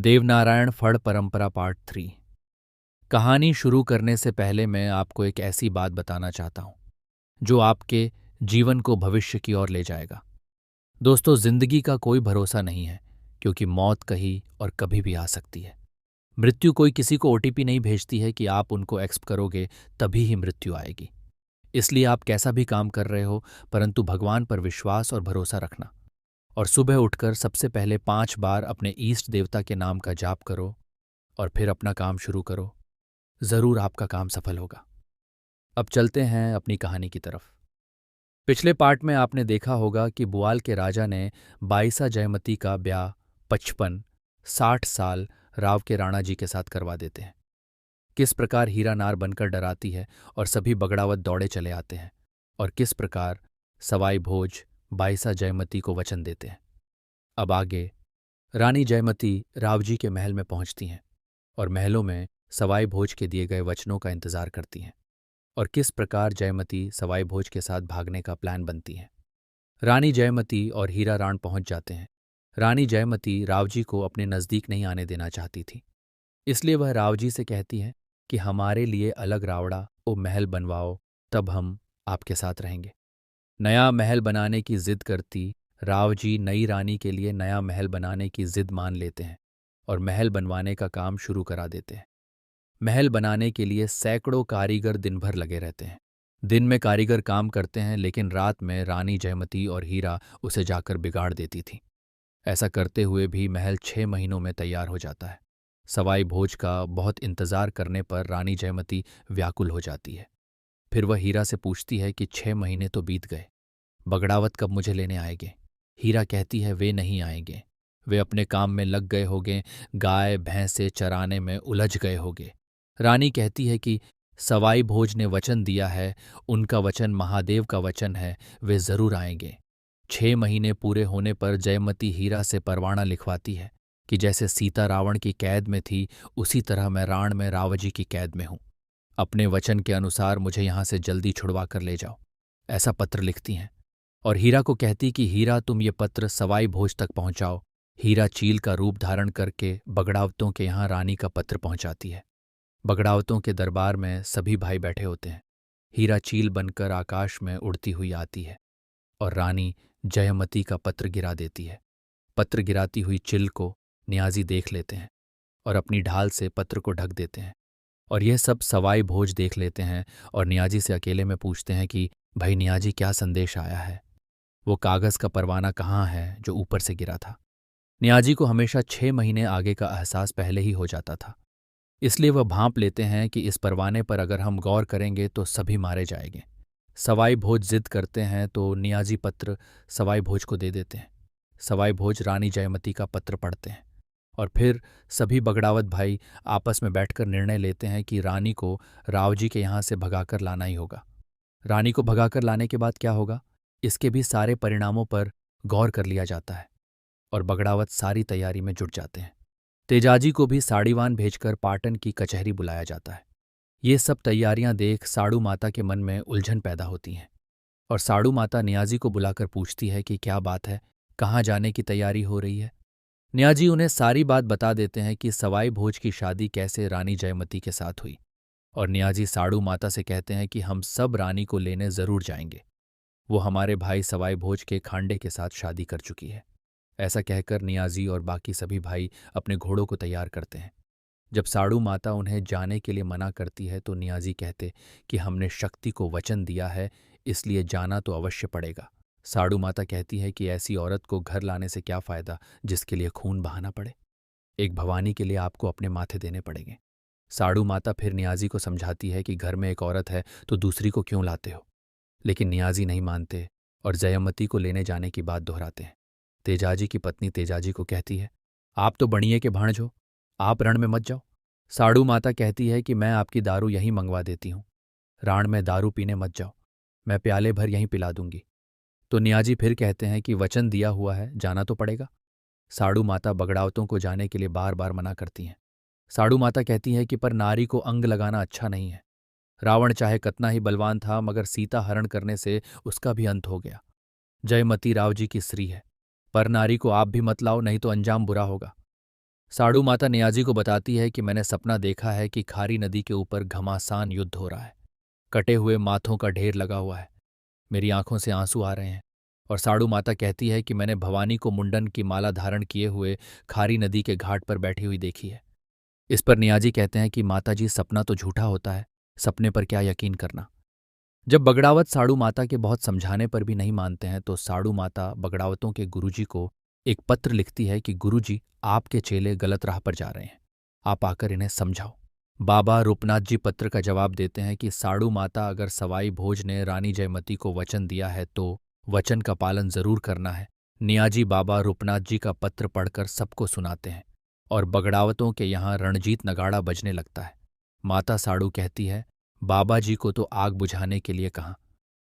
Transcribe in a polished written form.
देवनारायण फड़ परंपरा पार्ट 3। कहानी शुरू करने से पहले मैं आपको एक ऐसी बात बताना चाहता हूं जो आपके जीवन को भविष्य की ओर ले जाएगा। दोस्तों, जिंदगी का कोई भरोसा नहीं है, क्योंकि मौत कहीं और कभी भी आ सकती है। मृत्यु कोई किसी को ओटीपी नहीं भेजती है कि आप उनको एक्सेप्ट करोगे तभी ही मृत्यु आएगी। इसलिए आप कैसा भी काम कर रहे हो, परंतु भगवान पर विश्वास और भरोसा रखना। और सुबह उठकर सबसे पहले 5 बार अपने ईष्ट देवता के नाम का जाप करो और फिर अपना काम शुरू करो। जरूर आपका काम सफल होगा। अब चलते हैं अपनी कहानी की तरफ। पिछले पार्ट में आपने देखा होगा कि बुआल के राजा ने बाईसा जयमती का ब्याह 55-60 साल राव के राणा जी के साथ करवा देते हैं। किस प्रकार हीरा नार बनकर डराती है और सभी बगड़ावत दौड़े चले आते हैं, और किस प्रकार सवाई भोज बाईसा जयमती को वचन देते हैं। अब आगे रानी जयमती रावजी के महल में पहुंचती हैं और महलों में सवाई भोज के दिए गए वचनों का इंतजार करती हैं, और किस प्रकार जयमती सवाई भोज के साथ भागने का प्लान बनती है। रानी जयमती और हीरा राण पहुंच जाते हैं। रानी जयमती रावजी को अपने नज़दीक नहीं आने देना चाहती थी, इसलिए वह रावजी से कहती है कि हमारे लिए अलग रावड़ा ओ महल बनवाओ, तब हम आपके साथ रहेंगे। नया महल बनाने की जिद करती रावजी नई रानी के लिए नया महल बनाने की जिद मान लेते हैं और महल बनवाने का काम शुरू करा देते हैं। महल बनाने के लिए सैकड़ों कारीगर दिन भर लगे रहते हैं। दिन में कारीगर काम करते हैं, लेकिन रात में रानी जयमती और हीरा उसे जाकर बिगाड़ देती थी। ऐसा करते हुए भी महल 6 महीनों में तैयार हो जाता है। सवाई भोज का बहुत इंतजार करने पर रानी जयमती व्याकुल हो जाती है। फिर वह हीरा से पूछती है कि 6 महीने तो बीत गए, बगड़ावत कब मुझे लेने आएंगे। हीरा कहती है वे नहीं आएंगे, वे अपने काम में लग गए होंगे, गाय भैंसे चराने में उलझ गए होंगे। रानी कहती है कि सवाई भोज ने वचन दिया है, उनका वचन महादेव का वचन है, वे जरूर आएंगे। 6 महीने पूरे होने पर जयमती हीरा से परवाना लिखवाती है कि जैसे सीता रावण की कैद में थी, उसी तरह मैं राण में रावजी की कैद में हूं। अपने वचन के अनुसार मुझे यहां से जल्दी छुड़वा कर ले जाओ, ऐसा पत्र लिखती हैं। और हीरा को कहती कि हीरा, तुम ये पत्र सवाई भोज तक पहुंचाओ। हीरा चील का रूप धारण करके बगड़ावतों के यहाँ रानी का पत्र पहुंचाती है। बगड़ावतों के दरबार में सभी भाई बैठे होते हैं। हीरा चील बनकर आकाश में उड़ती हुई आती है और रानी जयमती का पत्र गिरा देती है। पत्र गिराती हुई चिल को नियाजी देख लेते हैं और अपनी ढाल से पत्र को ढक देते हैं। और यह सब सवाई भोज देख लेते हैं और नियाजी से अकेले में पूछते हैं कि भाई नियाजी, क्या संदेश आया है? वो कागज का परवाना कहाँ है जो ऊपर से गिरा था? नियाजी को हमेशा 6 महीने आगे का एहसास पहले ही हो जाता था, इसलिए वह भांप लेते हैं कि इस परवाने पर अगर हम गौर करेंगे तो सभी मारे जाएंगे। सवाई भोज जिद करते हैं तो नियाजी पत्र सवाई भोज को दे देते हैं। सवाई भोज रानी जयमती का पत्र पढ़ते हैं और फिर सभी बगड़ावत भाई आपस में बैठकर निर्णय लेते हैं कि रानी को रावजी के यहाँ से भगाकर लाना ही होगा। रानी को भगाकर लाने के बाद क्या होगा, इसके भी सारे परिणामों पर गौर कर लिया जाता है और बगड़ावत सारी तैयारी में जुट जाते हैं। तेजाजी को भी साड़ीवान भेजकर पाटन की कचहरी बुलाया जाता है। ये सब तैयारियां देख साड़ू माता के मन में उलझन पैदा होती हैं और साड़ू माता नियाजी को बुलाकर पूछती है कि क्या बात है, कहाँ जाने की तैयारी हो रही है। नियाजी उन्हें सारी बात बता देते हैं कि सवाई भोज की शादी कैसे रानी जयमती के साथ हुई, और नियाजी साड़ू माता से कहते हैं कि हम सब रानी को लेने जरूर जाएंगे। वो हमारे भाई सवाई भोज के खांडे के साथ शादी कर चुकी है। ऐसा कहकर नियाजी और बाकी सभी भाई अपने घोड़ों को तैयार करते हैं। जब साड़ू माता उन्हें जाने के लिए मना करती है तो नियाजी कहते कि हमने शक्ति को वचन दिया है, इसलिए जाना तो अवश्य पड़ेगा। साड़ू माता कहती है कि ऐसी औरत को घर लाने से क्या फायदा जिसके लिए खून बहाना पड़े। एक भवानी के लिए आपको अपने माथे देने पड़ेंगे। साड़ू माता फिर नियाजी को समझाती है कि घर में एक औरत है तो दूसरी को क्यों लाते हो, लेकिन नियाजी नहीं मानते और जयमती को लेने जाने की बात दोहराते हैं। तेजाजी की पत्नी तेजाजी को कहती है, आप तो बणिये के भाणज हो, आप रण में मत जाओ। साड़ू माता कहती है कि मैं आपकी दारू यहीं मंगवा देती हूँ, राण में दारू पीने मत जाओ, मैं प्याले भर यहीं पिला दूंगी। तो नियाजी फिर कहते हैं कि वचन दिया हुआ है, जाना तो पड़ेगा। साड़ू माता बगड़ावतों को जाने के लिए बार बार मना करती हैं। साड़ू माता कहती है कि पर नारी को अंग लगाना अच्छा नहीं है। रावण चाहे कितना ही बलवान था, मगर सीता हरण करने से उसका भी अंत हो गया। जयमती रावजी की स्त्री है, पर नारी को आप भी मत लाओ, नहीं तो अंजाम बुरा होगा। साड़ू माता नियाजी को बताती है कि मैंने सपना देखा है कि खारी नदी के ऊपर घमासान युद्ध हो रहा है। कटे हुए माथों का ढेर लगा हुआ है। मेरी आंखों से आंसू आ रहे हैं। और साड़ू माता कहती है कि मैंने भवानी को मुंडन की माला धारण किए हुए खारी नदी के घाट पर बैठी हुई देखी है। इस पर नियाजी कहते हैं कि माता जी, सपना तो झूठा होता है, सपने पर क्या यकीन करना। जब बगड़ावत साड़ू माता के बहुत समझाने पर भी नहीं मानते हैं तो साड़ू माता बगड़ावतों के गुरुजी को एक पत्र लिखती है कि गुरुजी, आपके चेले गलत राह पर जा रहे हैं, आप आकर इन्हें समझाओ। बाबा रूपनाथ जी पत्र का जवाब देते हैं कि साड़ू माता, अगर सवाई भोज ने रानी जयमती को वचन दिया है तो वचन का पालन जरूर करना है। नियाजी बाबा रूपनाथ जी का पत्र पढ़कर सबको सुनाते हैं और बगड़ावतों के यहाँ रणजीत नगाड़ा बजने लगता है। माता साड़ू कहती है, बाबा जी को तो आग बुझाने के लिए कहा,